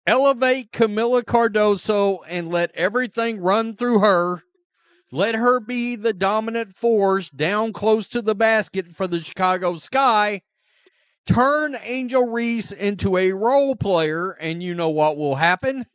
Elevate Kamilla Cardoso and let everything run through her. Let her be the dominant force down close to the basket for the Chicago Sky. Turn Angel Reese into a role player, and you know what will happen?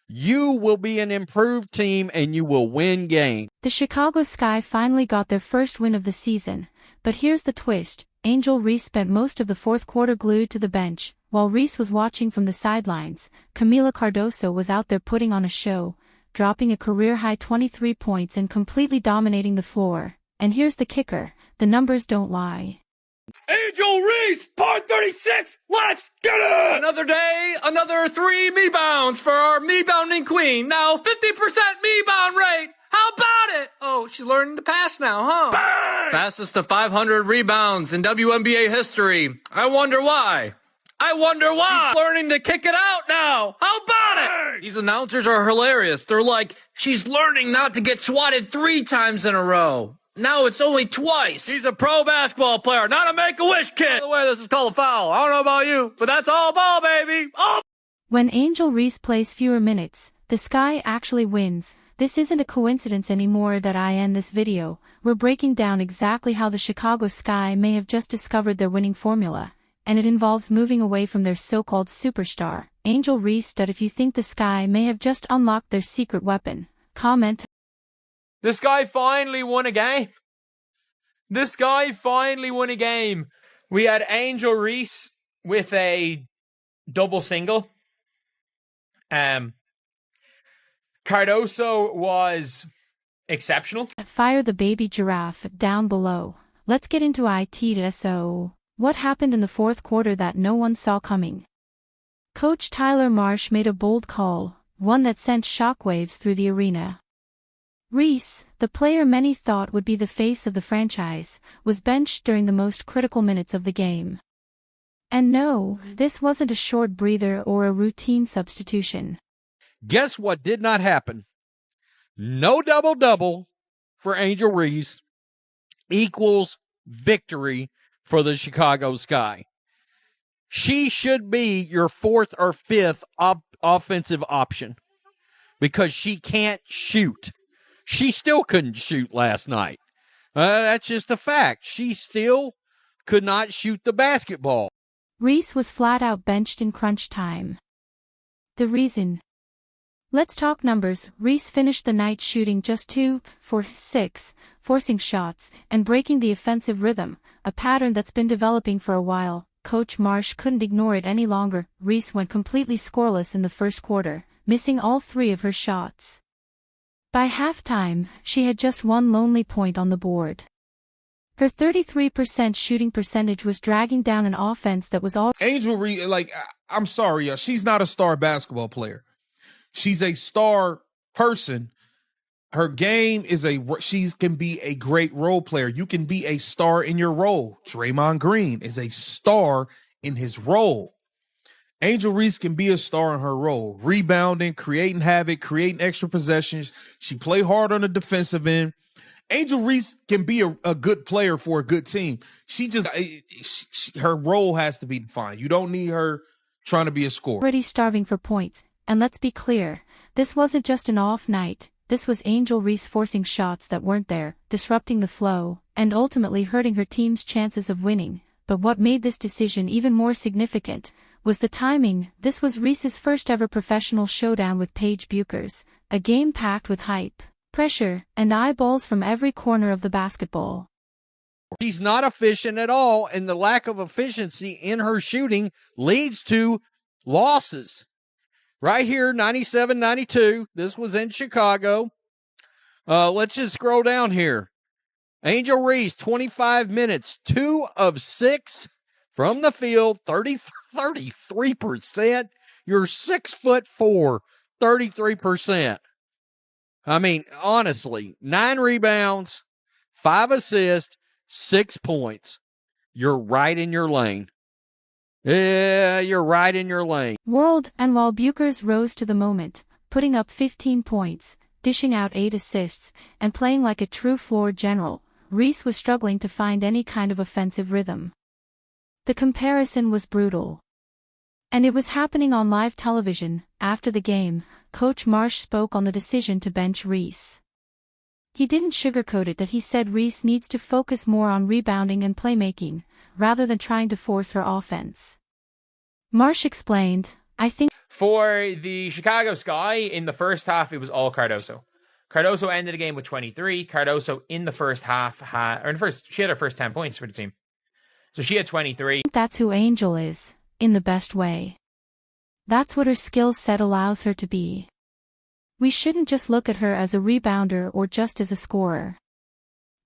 You will be an improved team, and you will win games. The Chicago Sky finally got their first win of the season, but here's the twist. Angel Reese spent most of the fourth quarter glued to the bench. While Reese was watching from the sidelines, Kamilla Cardoso was out there putting on a show, dropping a career-high 23 points and completely dominating the floor. And here's the kicker, the numbers don't lie. Angel Reese, part 36, let's get it! Another day, another 3 me-bounds for our me-bounding queen. Now 50% me-bound rate. How about it? Oh, she's learning to pass now, huh? Bang! Fastest to 500 rebounds in WNBA history. I wonder why. She's learning to kick it out now. How about it? These announcers are hilarious. They're like, she's learning not to get swatted 3 times in a row. Now it's only twice. He's a pro basketball player, not a Make-A-Wish kid. By the way, this is called a foul. I don't know about you, but that's all ball, baby. All. When Angel Reese plays fewer minutes, the Sky actually wins. This isn't a coincidence anymore that I end this video. We're breaking down exactly how the Chicago Sky may have just discovered their winning formula, and it involves moving away from their so-called superstar, Angel Reese. If you think the Sky may have just unlocked their secret weapon, comment. This guy finally won a game. We had Angel Reese with a double single. Cardoso was exceptional. Fire the baby giraffe down below. Let's get into it. What happened in the fourth quarter that no one saw coming? Coach Tyler Marsh made a bold call, one that sent shockwaves through the arena. Reese, the player many thought would be the face of the franchise, was benched during the most critical minutes of the game. And no, this wasn't a short breather or a routine substitution. Guess what did not happen? No double-double for Angel Reese equals victory for the Chicago Sky. She should be your 4th or 5th offensive option because she can't shoot. She still couldn't shoot last night. That's just a fact. She still could not shoot the basketball. Reese was flat out benched in crunch time. The reason? Let's talk numbers. Reese finished the night shooting just 2 for 6, forcing shots and breaking the offensive rhythm, a pattern that's been developing for a while. Coach Marsh couldn't ignore it any longer. Reese went completely scoreless in the first quarter, missing all 3 of her shots. By halftime, she had just 1 lonely point on the board. Her 33% shooting percentage was dragging down an offense that was all. Angel Reese, I'm sorry, she's not a star basketball player. She's a star person. Her game is she can be a great role player. You can be a star in your role. Draymond Green is a star in his role. Angel Reese can be a star in her role, rebounding, creating havoc, creating extra possessions. She play hard on the defensive end. Angel Reese can be a good player for a good team. Her role has to be defined. You don't need her trying to be a scorer. Already starving for points. And let's be clear, this wasn't just an off night. This was Angel Reese forcing shots that weren't there, disrupting the flow, and ultimately hurting her team's chances of winning. But what made this decision even more significant was the timing. This was Reese's first ever professional showdown with Paige Bueckers, a game packed with hype, pressure, and eyeballs from every corner of the basketball. She's not efficient at all, and the lack of efficiency in her shooting leads to losses. Right here, 97-92. This was in Chicago. Let's just scroll down here. Angel Reese, 25 minutes, 2 of 6 from the field, 33%. You're 6'4", 33%. I mean, honestly, 9 rebounds, 5 assists, 6 points. You're right in your lane. Yeah, you're right in your lane. And while Bueckers rose to the moment, putting up 15 points, dishing out 8 assists, and playing like a true floor general, Reese was struggling to find any kind of offensive rhythm. The comparison was brutal. And it was happening on live television. After the game, Coach Marsh spoke on the decision to bench Reese. He didn't sugarcoat it that he said Reese needs to focus more on rebounding and playmaking, rather than trying to force her offense. Marsh explained, I think For the Chicago Sky, in the first half, it was all Cardoso. Cardoso ended the game with 23. Cardoso in the first half she had her first 10 points for the team. So she had 23. that's who Angel is, in the best way. That's what her skill set allows her to be. We shouldn't just look at her as a rebounder or just as a scorer.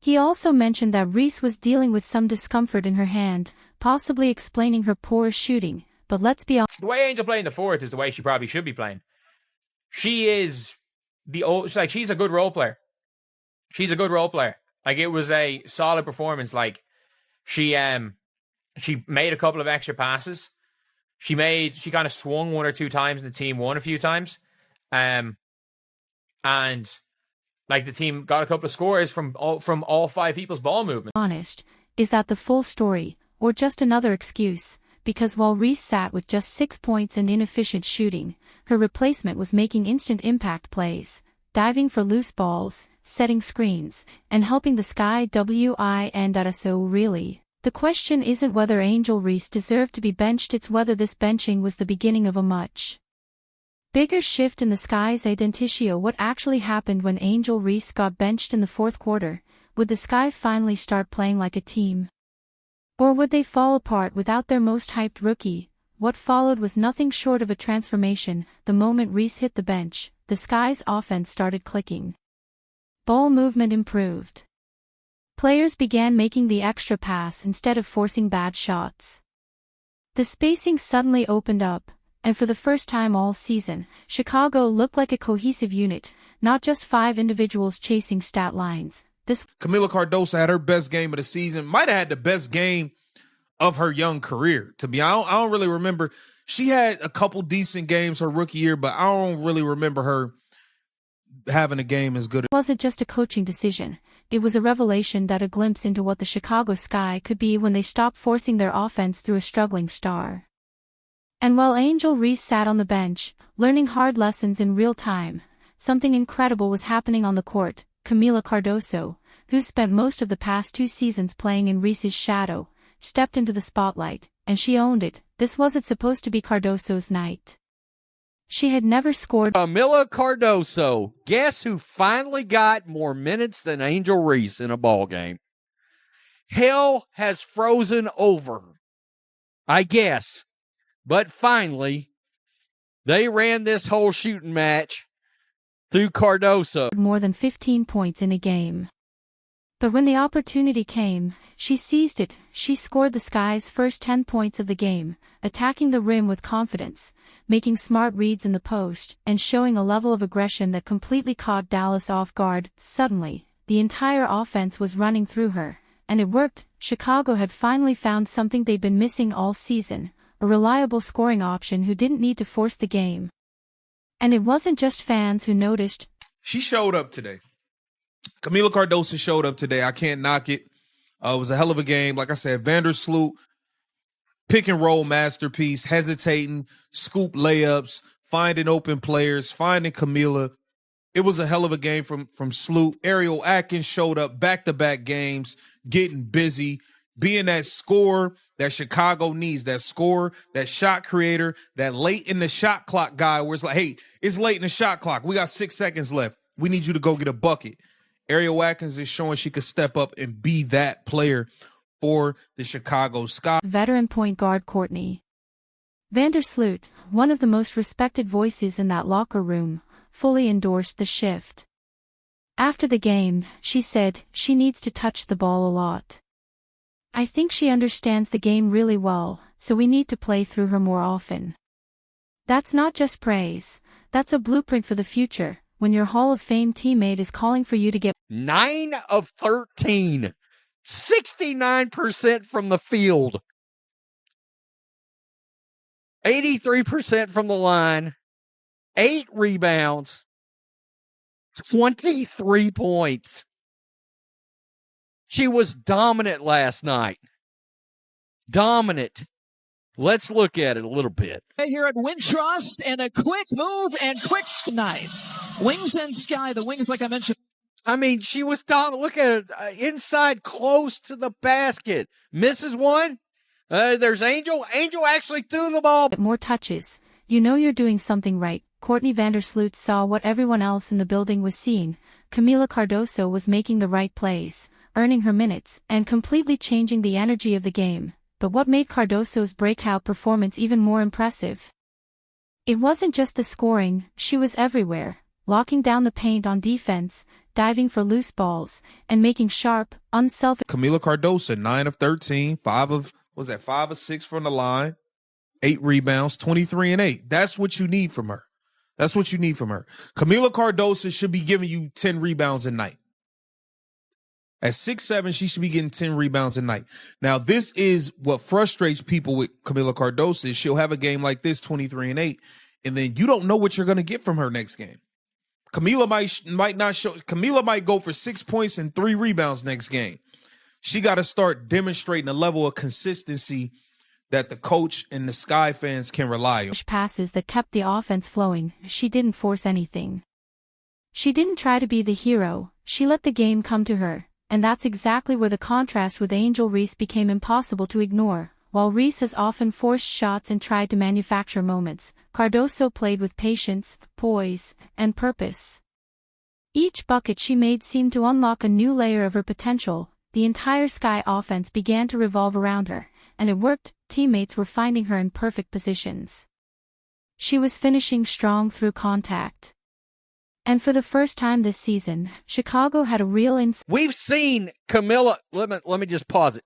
He also mentioned that Reese was dealing with some discomfort in her hand, possibly explaining her poor shooting, but let's be honest. The way Angel played in the fourth is the way she probably should be playing. She is she's a good role player. She's a good role player. Like, it was a solid performance. Like, she made a couple of extra passes. She kind of swung one or two times and the team won a few times. And like, the team got a couple of scores from all five people's ball movement. Honest, is that the full story, or just another excuse? Because while Reese sat with just 6 points and inefficient shooting, her replacement was making instant impact plays, diving for loose balls, setting screens, and helping the Sky win. So really, the question isn't whether Angel Reese deserved to be benched, it's whether this benching was the beginning of a much bigger shift in the Sky's identity. What actually happened when Angel Reese got benched in the fourth quarter? Would the Sky finally start playing like a team? Or would they fall apart without their most hyped rookie? What followed was nothing short of a transformation. The moment Reese hit the bench, the Sky's offense started clicking. Ball movement improved. Players began making the extra pass instead of forcing bad shots. The spacing suddenly opened up, and for the first time all season, Chicago looked like a cohesive unit, not just 5 individuals chasing stat lines. Kamilla Cardoso had her best game of the season. Might have had the best game of her young career. To be honest, I don't really remember. She had a couple decent games her rookie year, but I don't really remember her having a game as good. It wasn't just a coaching decision. It was a revelation that a glimpse into what the Chicago Sky could be when they stopped forcing their offense through a struggling star. And while Angel Reese sat on the bench, learning hard lessons in real time, something incredible was happening on the court. Kamilla Cardoso, who spent most of the past 2 seasons playing in Reese's shadow, stepped into the spotlight, and she owned it. This wasn't supposed to be Cardoso's night. She had never scored. Kamilla Cardoso, guess who finally got more minutes than Angel Reese in a ball game? Hell has frozen over, I guess. But finally, they ran this whole shooting match through Cardoso. More than 15 points in a game. But when the opportunity came, she seized it. She scored the Sky's first 10 points of the game, attacking the rim with confidence, making smart reads in the post, and showing a level of aggression that completely caught Dallas off guard. Suddenly, the entire offense was running through her, and it worked. Chicago had finally found something they'd been missing all season, a reliable scoring option who didn't need to force the game. And it wasn't just fans who noticed. She showed up today. Kamilla Cardoso showed up today. I can't knock it. It was a hell of a game. Like I said, Vandersloot, pick and roll masterpiece, hesitating, scoop layups, finding open players, finding Kamilla. It was a hell of a game from Sloot. Ariel Atkins showed up back-to-back games, getting busy, being that scorer that Chicago needs, that scorer, that shot creator, that late in the shot clock guy where it's like, hey, it's late in the shot clock. We got 6 seconds left. We need you to go get a bucket. Ariel Atkins is showing she could step up and be that player for the Chicago Sky. Veteran point guard Courtney Vandersloot, one of the most respected voices in that locker room, fully endorsed the shift. After the game, she said, she needs to touch the ball a lot. I think she understands the game really well, so we need to play through her more often. That's not just praise, that's a blueprint for the future, when your Hall of Fame teammate is calling for you to get 9 of 13, 69% from the field, 83% from the line, 8 rebounds, 23 points. She was dominant last night. Dominant. Let's look at it a little bit. Here at Wintrust, and a quick move and quick night. Wings and Sky, the Wings, like I mentioned. I mean, she was down. Look at it. Inside, close to the basket. Misses one. There's Angel. Angel actually threw the ball. More touches. You know you're doing something right. Courtney Vandersloot saw what everyone else in the building was seeing. Kamilla Cardoso was making the right plays, earning her minutes, and completely changing the energy of the game. But what made Cardoso's breakout performance even more impressive? It wasn't just the scoring, she was everywhere, locking down the paint on defense, diving for loose balls, and making sharp, unselfish. Kamilla Cardoso, 9 of 13, 5 of 6 from the line, 8 rebounds, 23 and 8. That's what you need from her. That's what you need from her. Kamilla Cardoso should be giving you 10 rebounds a night. At 6'7", she should be getting 10 rebounds a night. Now, this is what frustrates people with Kamilla Cardoso is she'll have a game like this, 23 and 8, and then you don't know what you're going to get from her next game. Kamilla might not show. Kamilla might go for 6 points and 3 rebounds next game. She got to start demonstrating a level of consistency that the coach and the Sky fans can rely on. Passes that kept the offense flowing. She didn't force anything. She didn't try to be the hero. She let the game come to her. And that's exactly where the contrast with Angel Reese became impossible to ignore. While Reese has often forced shots and tried to manufacture moments, Cardoso played with patience, poise, and purpose. Each bucket she made seemed to unlock a new layer of her potential. The entire Sky offense began to revolve around her, and it worked. Teammates were finding her in perfect positions. She was finishing strong through contact. And for the first time this season, Chicago had a real We've seen Kamilla, let me just pause it.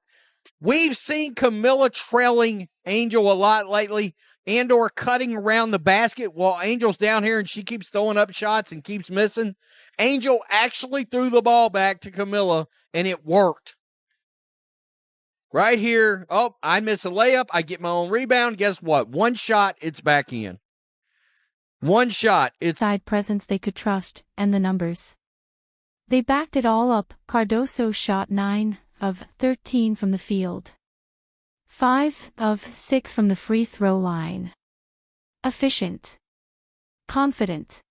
We've seen Kamilla trailing Angel a lot lately and or cutting around the basket while Angel's down here and she keeps throwing up shots and keeps missing. Angel actually threw the ball back to Kamilla and it worked. Right here, oh, I miss a layup. I get my own rebound. Guess what? One shot, it's back in. One shot, it's side presence they could trust, and the numbers. They backed it all up. Cardoso shot 9 of 13 from the field. 5 of 6 from the free throw line. Efficient. Confident.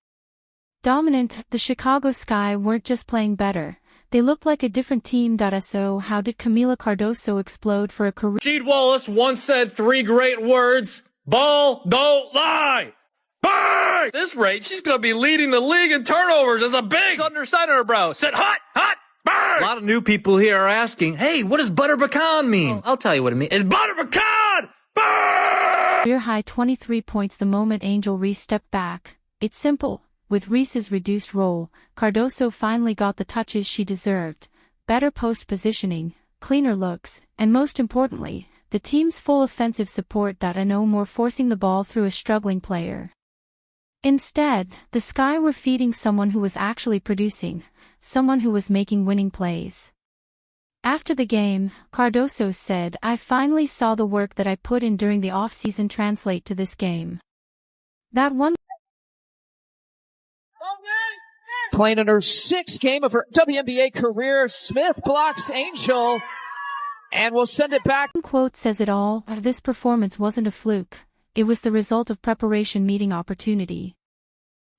Dominant. The Chicago Sky weren't just playing better. They looked like a different team. So how did Kamilla Cardoso explode for a career? Gene Wallace once said 3 great words: ball don't lie. Bang! At this rate, she's going to be leading the league in turnovers as a big under center, bro. Said hot, hot, bang! A lot of new people here are asking, hey, what does butter pecan mean? I'll tell you what it means. It's butter pecan! Bang! Career high 23 points the moment Angel Reese stepped back. It's simple. With Reese's reduced role, Cardoso finally got the touches she deserved. Better post positioning, cleaner looks, and most importantly, the team's full offensive support. No more forcing the ball through a struggling player. Instead, the Sky were feeding someone who was actually producing, someone who was making winning plays. After the game, Cardoso said, "I finally saw the work that I put in during the offseason translate to this game. That one." Playing in her 6th game of her WNBA career, Smith blocks Angel and will send it back. Quote says it all. This performance wasn't a fluke. It was the result of preparation meeting opportunity.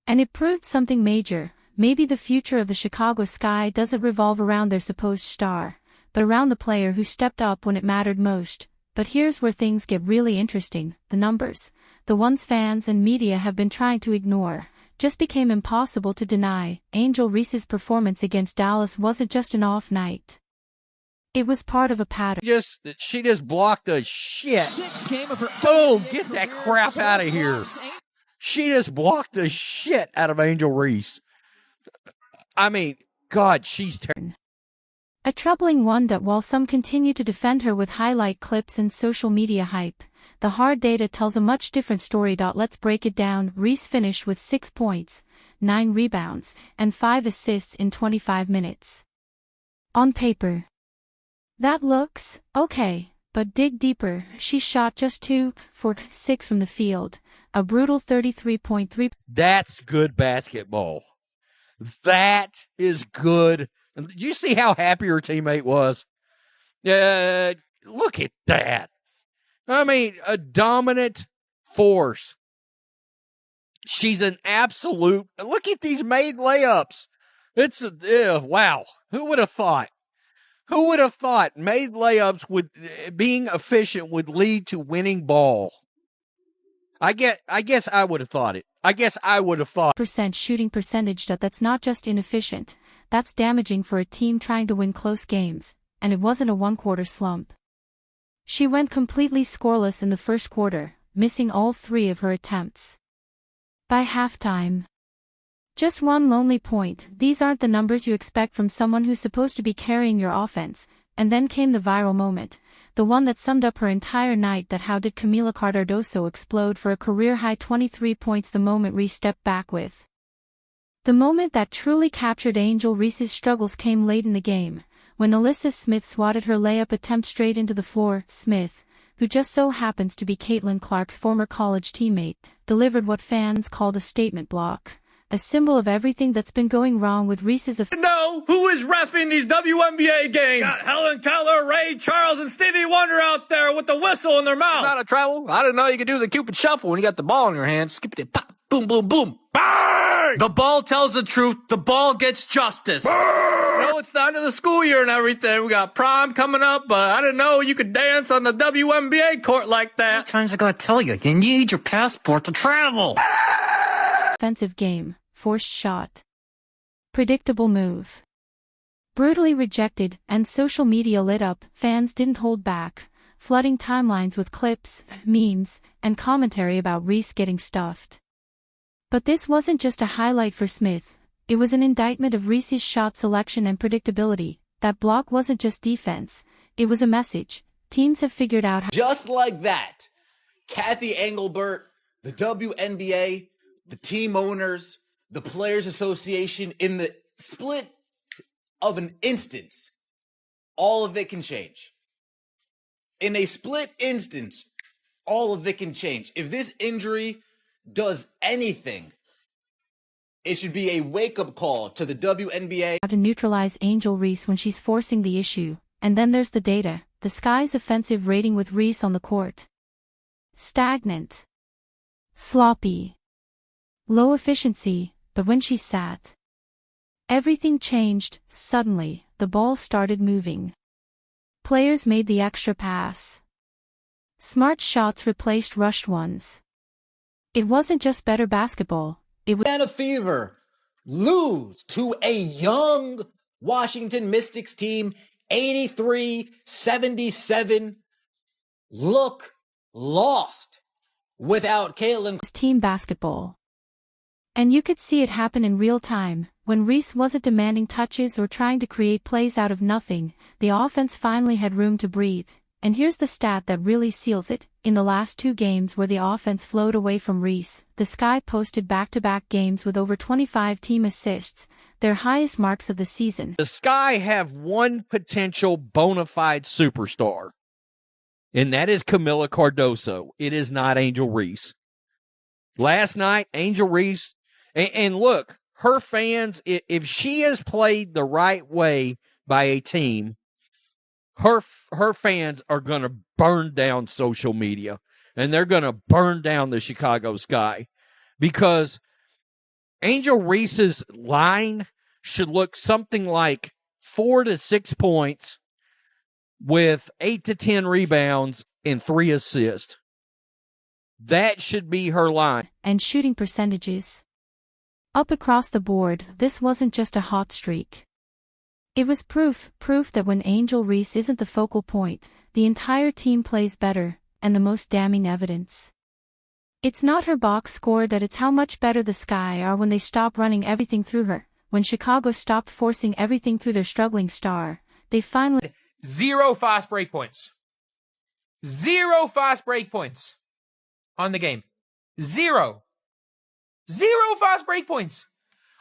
And it proved something major. Maybe the future of the Chicago Sky doesn't revolve around their supposed star, but around the player who stepped up when it mattered most. But here's where things get really interesting. The numbers, the ones fans and media have been trying to ignore, just became impossible to deny. Angel Reese's performance against Dallas wasn't just an off night. It was part of a pattern. She just blocked the shit. 6th game of her Boom, get that crap out of here. She just blocked the shit out of Angel Reese. I mean, God, she's terrible. A troubling one. While some continue to defend her with highlight clips and social media hype, the hard data tells a much different story. Let's break it down. Reese finished with 6 points, 9 rebounds, and 5 assists in 25 minutes. On paper, that looks okay, but dig deeper. She shot just 2 for 6 from the field, a brutal 33.3%. That's good basketball. That is good. Did you see how happy her teammate was? Look at that. I mean, a dominant force. She's an absolute. Look at these made layups. It's wow. Who would have thought? Who would have thought made layups would being efficient would lead to winning ball? I guess I would have thought it. I guess I would have thought. Percent shooting percentage that's not just inefficient, that's damaging for a team trying to win close games, and it wasn't a one-quarter slump. She went completely scoreless in the first quarter, missing all 3 of her attempts. By halftime, just one lonely point. These aren't the numbers you expect from someone who's supposed to be carrying your offense, and then came the viral moment, the one that summed up her entire night. That how did Kamilla Cardoso explode for a career-high 23 points the moment Reese stepped back with? The moment that truly captured Angel Reese's struggles came late in the game, when Alyssa Smith swatted her layup attempt straight into the floor. Smith, who just so happens to be Caitlin Clark's former college teammate, delivered what fans called a statement block, a symbol of everything that's been going wrong with Reese's. Know who is reffing these WNBA games? Got Helen Keller, Ray Charles, and Stevie Wonder out there with the whistle in their mouth. Not a travel. I didn't know you could do the Cupid shuffle when you got the ball in your hand. Skip it, pop, boom, boom, boom. Bang! The ball tells the truth. The ball gets justice. No, it's the end of the school year and everything. We got prom coming up, but I didn't know you could dance on the WNBA court like that. How many times I gotta tell you, you need your passport to travel. Offensive game, forced shot. Predictable move. Brutally rejected, and social media lit up. Fans didn't hold back, flooding timelines with clips, memes, and commentary about Reese getting stuffed. But this wasn't just a highlight for Smith. It was an indictment of Reese's shot selection and predictability. That block wasn't just defense, it was a message. Teams have figured out how. Just like that, Kathy Engelbert, the WNBA, the team owners, the Players Association, in the split of an instance, all of it can change. In a split instance, all of it can change. If this injury does anything, it should be a wake-up call to the WNBA. To neutralize Angel Reese when she's forcing the issue. And then there's the data. The Sky's offensive rating with Reese on the court: stagnant, sloppy, low efficiency. But when she sat, everything changed. Suddenly, the ball started moving. Players made the extra pass. Smart shots replaced rushed ones. It wasn't just better basketball. It was. Atlanta Fever lose to a young Washington Mystics team, 83-77. Look lost without Caitlin. Team basketball. And you could see it happen in real time. When Reese wasn't demanding touches or trying to create plays out of nothing, the offense finally had room to breathe. And here's the stat that really seals it. In the last 2 games where the offense flowed away from Reese, the Sky posted back-to-back games with over 25 team assists, their highest marks of the season. The Sky have one potential bona fide superstar, and that is Kamilla Cardoso. It is not Angel Reese. Last night, Angel Reese, and look, her fans, if she has played the right way by a team, her fans are going to burn down social media, and they're going to burn down the Chicago Sky, because Angel Reese's line should look something like 4 to 6 points with 8 to 10 rebounds and 3 assists. That should be her line. And shooting percentages. Up across the board. This wasn't just a hot streak. It was proof that when Angel Reese isn't the focal point, the entire team plays better, and the most damning evidence. It's not her box score, that it's how much better the Sky are when they stop running everything through her. When Chicago stopped forcing everything through their struggling star, they finally. 0 fast break points. 0 fast break points on the game. 0. 0 fast break points.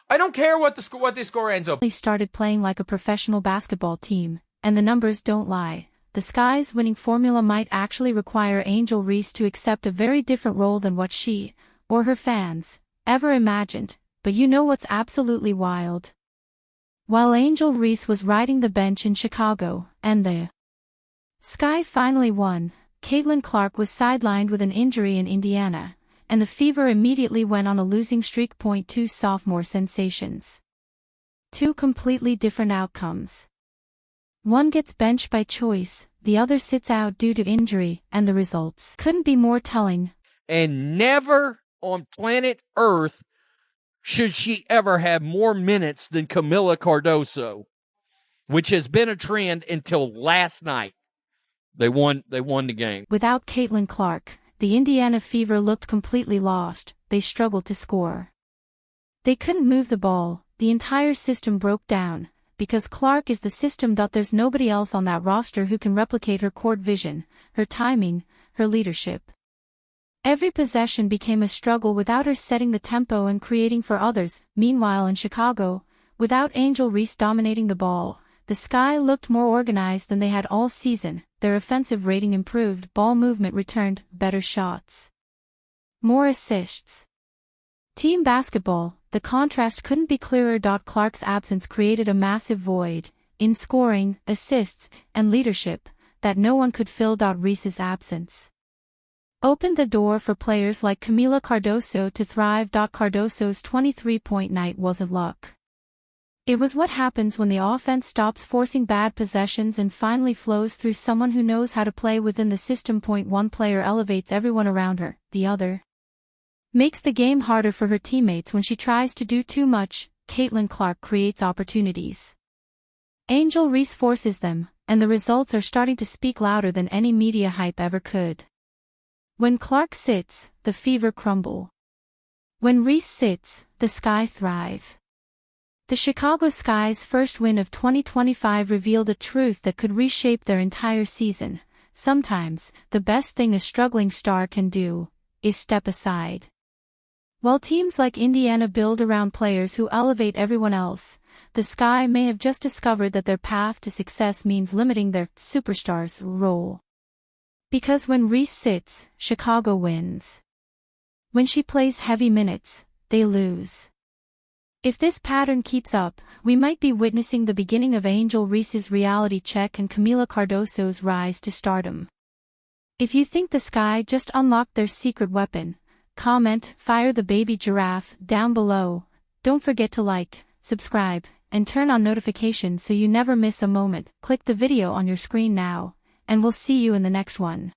I don't care what the score ends up. They started playing like a professional basketball team, and the numbers don't lie. The Sky's winning formula might actually require Angel Reese to accept a very different role than what she, or her fans, ever imagined. But you know what's absolutely wild? While Angel Reese was riding the bench in Chicago, and the Sky finally won, Caitlin Clark was sidelined with an injury in Indiana, and the Fever immediately went on a losing streak. 2 sophomore sensations. 2 completely different outcomes. One gets benched by choice, the other sits out due to injury, and the results couldn't be more telling. And never on planet Earth should she ever have more minutes than Kamilla Cardoso, which has been a trend until last night. They won the game. Without Caitlin Clark, the Indiana Fever looked completely lost. They struggled to score. They couldn't move the ball. The entire system broke down. Because Clark is the system. There's nobody else on that roster who can replicate her court vision, her timing, her leadership. Every possession became a struggle without her setting the tempo and creating for others. Meanwhile in Chicago, without Angel Reese dominating the ball, the Sky looked more organized than they had all season. Their offensive rating improved, ball movement returned, better shots, more assists. Team basketball, the contrast couldn't be clearer. Clark's absence created a massive void, in scoring, assists, and leadership, that no one could fill. Reese's absence opened the door for players like Kamilla Cardoso to thrive. Cardoso's 23-point night wasn't luck. It was what happens when the offense stops forcing bad possessions and finally flows through someone who knows how to play within the system. One player elevates everyone around her, the other makes the game harder for her teammates when she tries to do too much. Caitlin Clark creates opportunities. Angel Reese forces them, and the results are starting to speak louder than any media hype ever could. When Clark sits, the Fever crumble. When Reese sits, the Sky thrive. The Chicago Sky's first win of 2025 revealed a truth that could reshape their entire season. Sometimes, the best thing a struggling star can do is step aside. While teams like Indiana build around players who elevate everyone else, the Sky may have just discovered that their path to success means limiting their superstars' role. Because when Reese sits, Chicago wins. When she plays heavy minutes, they lose. If this pattern keeps up, we might be witnessing the beginning of Angel Reese's reality check and Kamilla Cardoso's rise to stardom. If you think the Sky just unlocked their secret weapon, comment "Fire the baby giraffe" down below. Don't forget to like, subscribe, and turn on notifications so you never miss a moment. Click the video on your screen now, and we'll see you in the next one.